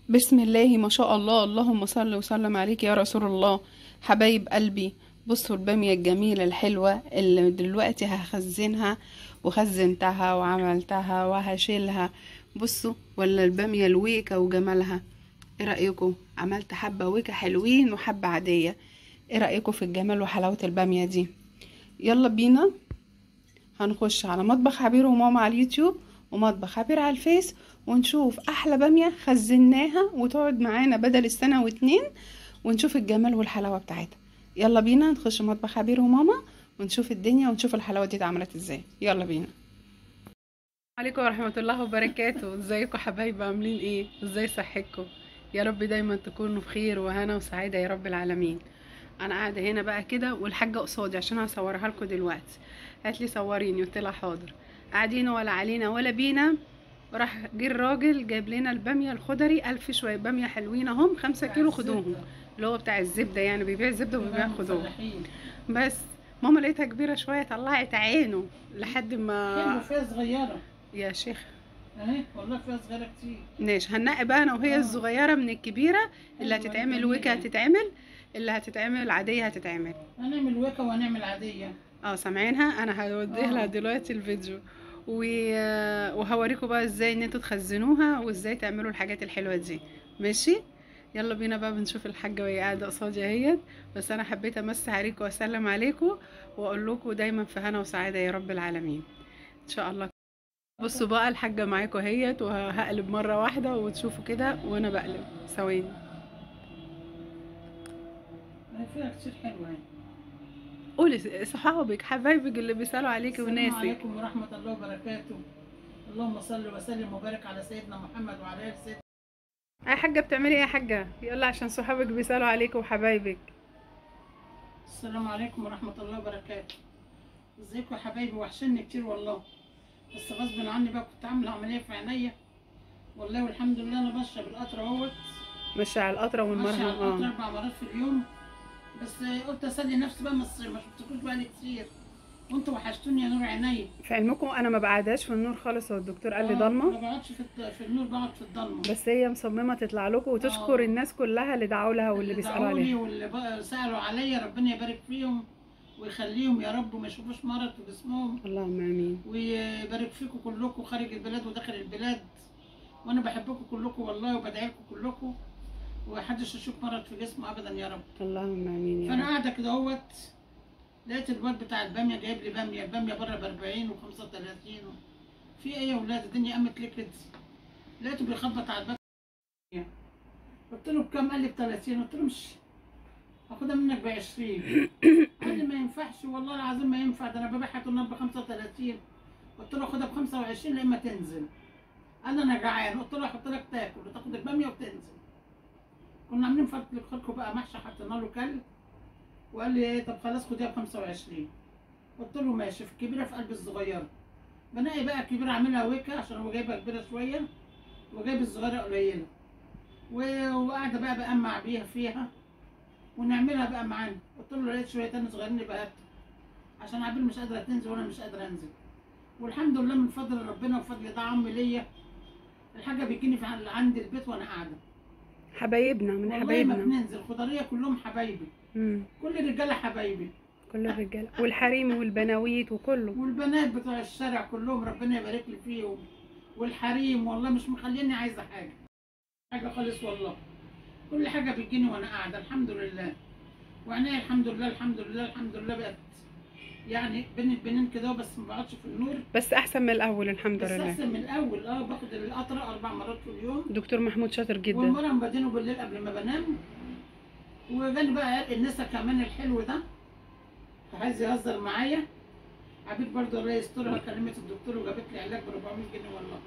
بسم الله ما شاء الله، اللهم صل وسلم عليك يا رسول الله. حبايب قلبي، بصوا البامية الجميلة الحلوة اللي دلوقتي هخزنها وخزنتها وعملتها وهشيلها. بصوا، ولا البامية الويكة وجمالها. ايه رأيكم؟ عملت حبة ويكة حلوين وحبة عادية. ايه رأيكم في الجمال وحلاوة البامية دي؟ يلا بينا هنخش على مطبخ عبير وماما على اليوتيوب ومطبخ عبير على الفيس، ونشوف احلى بامية خزناها وتقعد معانا بدل السنة واتنين، ونشوف الجمال والحلاوة بتاعتها. يلا بينا نخش مطبخ عبير وماما ونشوف الدنيا ونشوف الحلاوة دي اتعملت ازاي. يلا بينا. عليكم ورحمة الله وبركاته. ازيكم حبايبي؟ عاملين ايه؟ ازاي صحتكم؟ يا رب دايما تكونوا بخير وهنا وسعادة يا رب العالمين. انا قاعدة هنا بقى كده والحاجة قصادي عشان هصورها لكم دلوقتي. قالت لي صوريني، قلت لها حاضر. قاعدين ولا علينا ولا بينا. راح جه الراجل جايب لنا البامية الخضري، الف شوية بامية حلوين اهم، 5 كيلو خدوهم. اللي هو بتاع الزبدة، يعني بيبيع الزبدة وبيبيع خضوهم. بس ماما لقيتها كبيرة شوية، طلعت عينه لحد ما حلو فيها صغيرة يا شيخ. اهي، والله فيها صغيرة كتير. ماشي، هننقي بقى انا وهي الصغيره من الكبيره. اللي حلوة هتتعمل جميلة ويكا يعني. هتتعمل، اللي هتتعمل عاديه هتتعمل. هنعمل ويكا وهنعمل عادية. سامعينها؟ انا هوديها لها اه دلوقتي الفيديو و... وهوريكم بقى ازاي ان انتوا تخزنوها وازاي تعملوا الحاجات الحلوه دي. ماشي، يلا بينا بقى بنشوف الحاجه وهي قاعده قصادي اهيت. بس انا حبيت امسي عليكم واسلم عليكم واقول لكم دايما في هنا وسعاده يا رب العالمين ان شاء الله. بصوا بقى الحاجة معاكم اهيت، وهقلب مرة واحدة وتشوفوا كده وانا بقلب ثواني. هي فيها كتير حلوة اهي. قولي صحابك حبايبك اللي بيسألوا عليكي السلام وناسك. عليكم ورحمة الله وبركاته. اللهم صل وسلم وبارك على سيدنا محمد وعلى آل سيدنا. يا حاجة بتعملي ايه يا حاجة؟ يلا عشان صحابك بيسألوا عليكي وحبايبك. السلام عليكم ورحمة الله وبركاته. ازيكم يا حبايبي؟ وحشني كتير والله، بس غصب عني بقى كنت عاملة عملية في عينيا والله، والحمد لله انا ماشية بالقطر اهوت. ماشية على القطرة ماشية على والمرهم القطر 4 مرات في اليوم. بس قلت اسلي نفسي بقى، ما شفتكوش بقالي كتير، وانتوا وحشتوني يا نور عينيا. في علمكم انا ما بقعدهاش في النور خالص، هو الدكتور قال لي ما ضلمة. بقعدش في النور، بقعد في الضلمه. بس هي مصممة تطلع لكم وتشكر اه، الناس كلها اللي دعوا لها واللي اللي بيسألوا دعوا لي عليها. واللي بقى سالوا عليا، ربنا يبارك فيهم ويخليهم يا رب، وما يشوفوش مرض في جسمهم، اللهم امين. ويبارك فيكم كلكم خارج البلاد وداخل البلاد. وانا بحبكم كلكم والله، وبدعي لكم كلكم، ومحدش يشوف مرض في جسمه ابدا يا رب. اللهم امين يا فانا رب. قاعده كده اهوت، لقيت الواد بتاع الباميه جايب لي باميه، الباميه بره ب 40 و 35. في ايه يا ولاد؟ الدنيا قامت ليه كده؟ لقيته بيخبط على الباب. قلت له بكام؟ قال لي ب 30. قلت له مش هاخدها منك ب 20. قال لي ما ينفعش والله العظيم ما ينفع، ده انا ببيعها النهارده ب 35. قلت له خدها ب 25 لا اما تنزل. قال لي انا جعان. قلت له احط لك تاكل وتاخد الباميه وتنزل. كنا عاملين فتله خلقه بقى محشي، حطينا له كل، وقال لي ايه طب خلاص خديها ب 25. قلت له ماشي. في الكبيره في قلب الصغيره، بنقي بقى الكبيره اعملها ويكا عشان هو جايبها كبيره شويه وجايب الصغيره قليله، وقاعده بقى بأمع بيها فيها ونعملها بقى معانا. قلت له لقيت شويه تاني صغيرين يبقى هات، عشان عبير مش قادره تنزل وانا مش قادره انزل. والحمد لله من فضل ربنا وفضل ده عمي ليا، الحاجه بيجيني في عند البيت وانا قاعده. حبايبنا من والله ما حبايبنا. بننزل، خضريه كلهم حبايبي، كل الرجاله حبايبي، كل الرجاله والحريم والبناويت وكله. والبنات بتوع الشارع كلهم ربنا يبارك لي فيهم، والحريم والله مش مخليني عايزه حاجه خالص والله. كل حاجه بتجيني وانا قاعده الحمد لله. وعينيا الحمد لله الحمد لله الحمد لله بقت يعني بين البنين كده، بس ما بقعدش في النور. بس احسن من الاول الحمد بس لله. احسن من الاول. باخد القطره 4 مرات في اليوم، دكتور محمود شاطر جدا. والمره بدينه بالليل قبل ما بنام. وجاني بقى النسا كمان الحلو ده عايز يهزر معايا. عبيد برضه الله يسترها، كلمت الدكتور وجابت لي علاج ب 400 جنيه والله.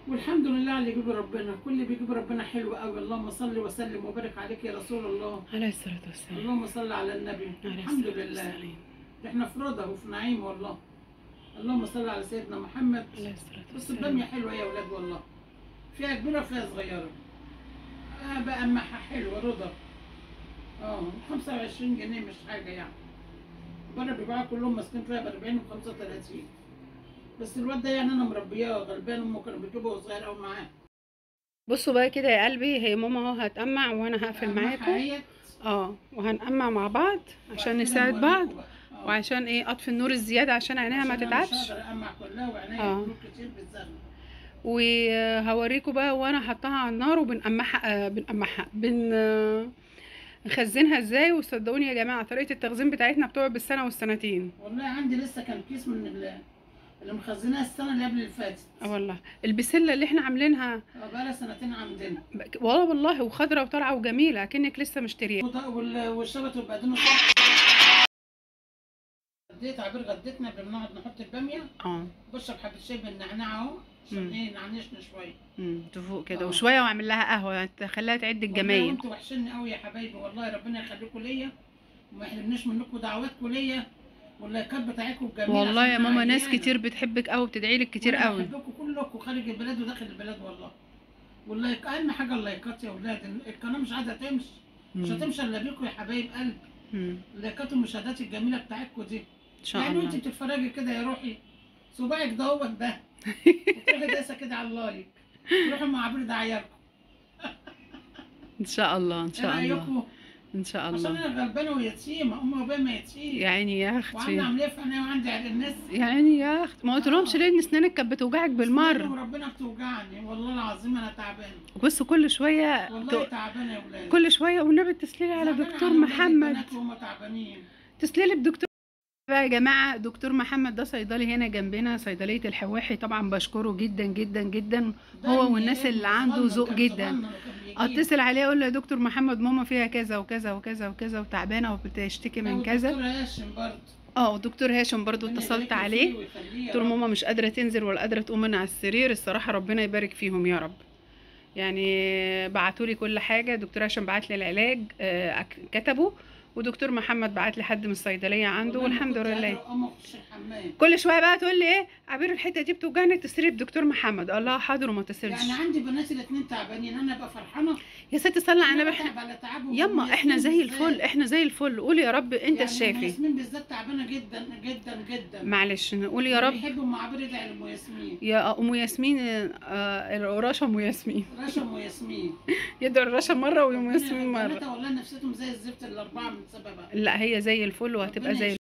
والحمد لله على اللي يجيب ربنا، كل اللي بيجيب ربنا حلو قوي. اللهم صل وسلم وبارك عليك يا رسول الله. عليه الصلاة والسلام. اللهم صل على النبي. عليه الحمد الصلاة لله والسلام. احنا في رضا وفي نعيم والله. اللهم صل على سيدنا محمد. عليه الصلاة بس والسلام. الباميه حلوه يا ولاد والله، فيها كبيره وفيها صغيره. بقى أمها حلوه رضا. 25 جنيه مش حاجه يعني، بره بيبيعوا كلهم ماسكين فيها ب 40 و 35. بس الواد ده يعني انا مربياه غلبان، امه كانوا بيجيبوا وهو صغير قوي معاه. بصوا بقى كده يا قلبي، هي ماما اهو هتقمع وانا هقفل معاكم. وهنقمع مع بعض عشان نساعد بعض، وعشان ايه اطفي النور الزياده عشان عينيها ما تتعبش. مش هقدر اقمع كلها وعينيا بتنور كتير بالزغل. وهوريكم بقى وانا حطاها على النار وبنقمعها نخزنها ازاي. وصدقوني يا جماعه طريقه التخزين بتاعتنا بتقعد بالسنه والسنتين. والله عندي لسه كان كيس من اللي مخزناها السنه اللي قبل اللي فاتت. والله البسله اللي احنا عاملينها بقالها سنتين عاملينها والله وخضره وطالعه وجميله كأنك لسه مشتريها. والشبت وبعدين غديت عبير غدتنا قبل ما نقعد نحط الباميه. بشرب حبه شاي بالنعناع اهو عشان ايه نعنشنا شويه. تفوق كده وشويه واعمل لها قهوه تخليها تعد الجمايل. والله انتوا وحشني قوي يا حبايبي، والله ربنا يخليكم ليا وما يحرمنيش منكم دعواتكم ليا واللايكات بتاعتكم الجميله. والله يا ماما ناس كتير بتحبك قوي وبتدعي لك كتير قوي. بحبكم كلكم خارج البلاد وداخل البلاد والله. واللايك اهم حاجه اللايكات يا اولاد. القناه مش عايزه تمشي، مش هتمشي الا بيكم يا حبايب قلبي. اللايكات والمشاهدات الجميله بتاعتكم دي ان شاء الله. يعني وانت بتتفرجي كده يا روحي صباعك دوت ده وتروحي دايسه كده على اللايك، تروحوا مع عبير دعاياكم. ان شاء الله ان شاء الله ان شاء الله. عشان انا غلبانه ويتيمه، امي وابويا ميتين يا عيني يا اختي. وعندي عمليه في عينيا وعندي عرق الناس. يا عيني يا اختي ما قلتلهمش ليه ان اسنانك كانت بتوجعك بالمره؟ وربنا بتوجعني والله العظيم انا تعبانه. بصوا كل شويه والله تعبانه يا ولاد. كل شويه والنبي تسليلي على دكتور محمد. هم تعبانين. تسليلي بدكتور بقى يا جماعه. دكتور محمد ده صيدلي هنا جنبنا، صيدليه الحواحي. طبعا بشكره جدا جدا جدا، هو والناس اللي عنده ذوق جدا. اتصل عليه اقول له يا دكتور محمد ماما فيها كذا وكذا وكذا وكذا وتعبانه وبتشتكي من كذا. دكتور هاشم برضه. دكتور هاشم برضه اتصلت عليه قلت له ماما مش قادره تنزل ولا قادره تقوم من على السرير. الصراحه ربنا يبارك فيهم يا رب. يعني بعتوا لي كل حاجه. دكتور هاشم بعت لي العلاج كتبه، ودكتور محمد بعت لي حد من الصيدليه عنده والحمد لله. كل شويه بقى تقول لي ايه عبير الحته دي بتوجعني اتصلي بدكتور محمد. اقول لها حاضر وما اتصلش. يعني عندي بناتي الاثنين تعبانين انا ابقى فرحانه يا ستي صلي على النبي. يما احنا زي الفل، احنا زي الفل. قولي يا رب انت يعني الشافي. ياسمين بالذات تعبانه جدا جدا جدا. معلش نقول يا رب. بيحبوا ام عبير يدعي لام ياسمين. يا ام ياسمين رشا ام ياسمين. رشا ام ياسمين. يدعوا الرشا مره وام ياسمين مره. والله نفسيتهم زي الزفت الاربعه من سببها. لا هي زي الفل وهتبقى زي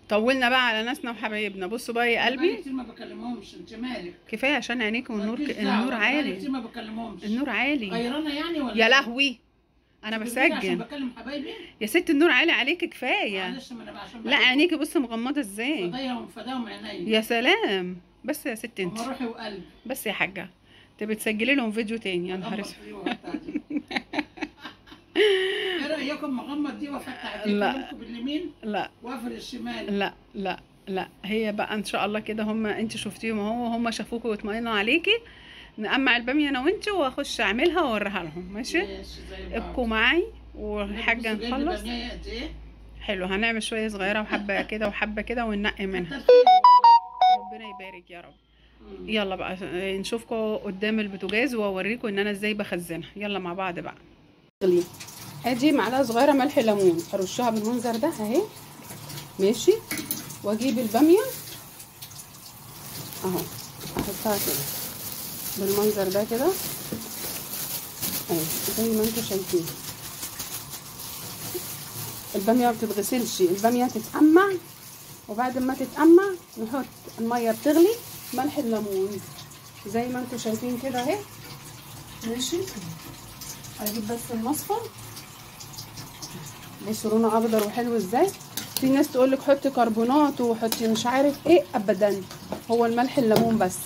طولنا بقى على ناسنا وحبايبنا. بصوا بقى يا قلبي كتير ما بكلمهمش. انت مالك؟ كفايه عشان عينيك والنور. النور عالي كتير ما بكلمهمش. النور عالي. غيرانه يعني ولا يا لهوي انا بسجل عشان بكلم حبايبي يا ست. النور عالي عليكي كفايه. معلش ما انا عشان لا عينيكي بص مغمضه ازاي. فداهم عينيا. يا سلام. بس يا ست انت روحي وقلبي. بس يا حاجه تبي تسجلي لهم فيديو تاني. يا نهار اسود. ايه رايكم مغمض دي وافتح ايديكم باليمين؟ لا واقفل الشمال. لا لا لا هي بقى ان شاء الله كده. هم انت شفتيهم اهو، هم شافوكي واطمئنوا عليكي. نقمع الباميه انا وانت واخش اعملها واوريها لهم. ماشي ابقوا معاي والحاجه نخلص. حلو هنعمل شويه صغيره وحبه كده وحبه كده وننقي منها. ربنا يبارك يا رب. يلا بقى نشوفكم قدام البوتاجاز واوريكم ان انا ازاي بخزنها. يلا مع بعض بقى. ادي معلقه صغيره ملح ليمون ارشها بالمنظر ده اهي. ماشي. واجيب الباميه اهو احطها كده بالمنظر ده كده اهي زي ما انتم شايفين. الباميه ما بتتغسلش، الباميه تتقمع، وبعد ما تتقمع نحط الميه بتغلي ملح الليمون زي ما انتم شايفين كده اهي. ماشي. اجيب بس المصفى. بصوا لونه اخضر وحلو ازاي. في ناس تقول لك حطي كربونات وحطي مش عارف ايه، ابدا هو الملح الليمون بس.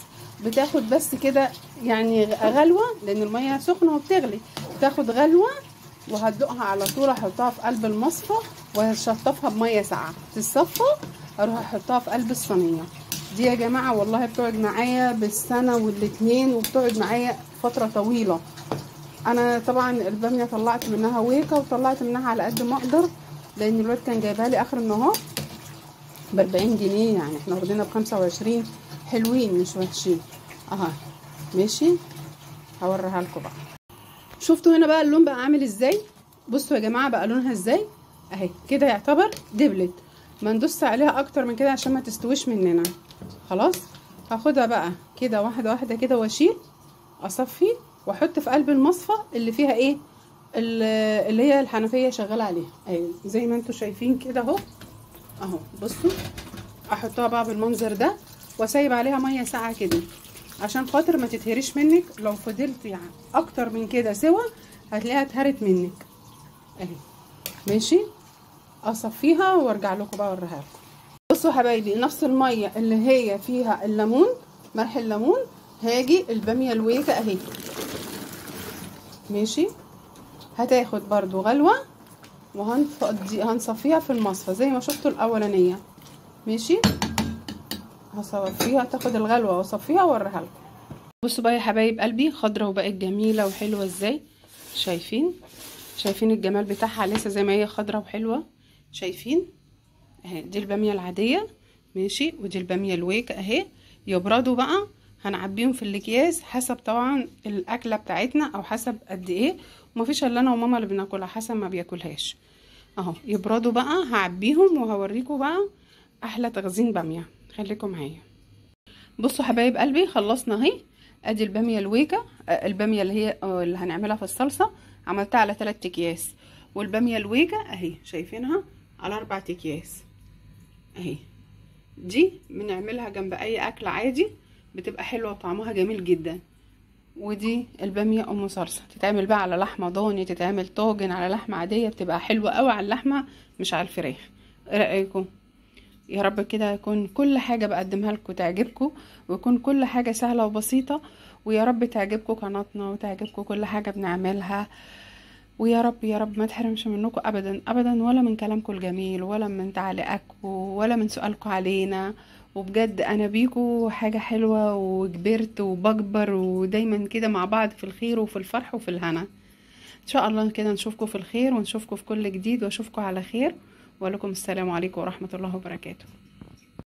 بتاخد بس كده يعني غلوه لان الميه سخنه وبتغلي، بتاخد غلوه وهدلقها على طول. احطها في قلب المصفى وهشطفها بميه ساقعه تتصفى، اروح احطها في قلب الصينيه دي يا جماعه. والله بتقعد معايا بالسنه والاتنين وبتقعد معايا فتره طويله. انا طبعا الباميه طلعت منها ويكه وطلعت منها على قد ما اقدر لان الواد كان جايبها لي اخر النهار ب 40 جنيه. يعني احنا واخدينها ب 25. حلوين مش وحشين اها. ماشي هوريها لكم بقى. شفتوا هنا بقى اللون بقى عامل ازاي. بصوا يا جماعه بقى لونها ازاي اهي كده. يعتبر دبلت. ما ندوس عليها اكتر من كده عشان ما تستويش مننا. خلاص هاخدها بقى كده واحده واحده كده واشيل اصفي واحط في قلب المصفى اللي فيها ايه، اللي هي الحنفيه شغاله عليها. ايوه زي ما انتم شايفين كده اهو. اهو بصوا، احطها بقى بالمنظر ده واسيب عليها ميه ساقعه كده عشان خاطر ما تتهريش منك. لو فضلت يعني اكتر من كده سوا هتلاقيها اتهرت منك اهي. ماشي، اصفيها وارجع لكم بقى اوريها لكم. بصوا حبايبي، نفس الميه اللي هي فيها الليمون، ملح الليمون، هاجي الباميه الويكه اهي. ماشي، هتاخد برضو غلوه وهنصفيها في المصفى زي ما شفتوا الاولانيه. ماشي، هصفيها، تاخد الغلوه واصفيها واوريها لكم. بصوا بقى يا حبايب قلبي، خضره وبقت جميله وحلوه ازاي. شايفين الجمال بتاعها، لسه زي ما هي خضره وحلوه. شايفين اهي، دي الباميه العاديه. ماشي، ودي الباميه الويك اهي. يبردوا بقى، هنعبيهم في الاكياس حسب طبعا الاكله بتاعتنا او حسب قد ايه، ومفيش الا انا وماما اللي بناكلها، حسب ما بياكلهاش. اهو يبردوا بقى، هعبيهم وهوريكم بقى احلى تخزين باميه. خليكم معايا. بصوا حبايب قلبي، خلصنا اهي. ادي الباميه الويكه، الباميه اللي هي اللي هنعملها في الصلصه، عملتها على 3 اكياس. والباميه الويكه اهي شايفينها على 4 اكياس اهي. دي بنعملها جنب اي اكل عادي، بتبقى حلوه وطعمها جميل جدا. ودي الباميه ام صلصه، تتعمل بقى على لحمه ضاني، تتعمل طاجن على لحمه عاديه، بتبقى حلوه قوي على اللحمه مش على الفراخ. ايه رايكم؟ يا رب كده يكون كل حاجه بقدمها لكم تعجبكم، ويكون كل حاجه سهله وبسيطه، ويا رب تعجبكم قناتنا وتعجبكم كل حاجه بنعملها. ويا رب يا رب ما تحرمش منكم ابدا ابدا، ولا من كلامكم الجميل، ولا من تعليقاتكم، ولا من سؤالكم علينا. وبجد انا بيكم حاجه حلوه، وكبرت وبكبر، ودايما كده مع بعض في الخير وفي الفرح وفي الهنا. ان شاء الله كده نشوفكم في الخير، ونشوفكم في كل جديد، واشوفكم على خير. ولكم السلام عليكم ورحمه الله وبركاته.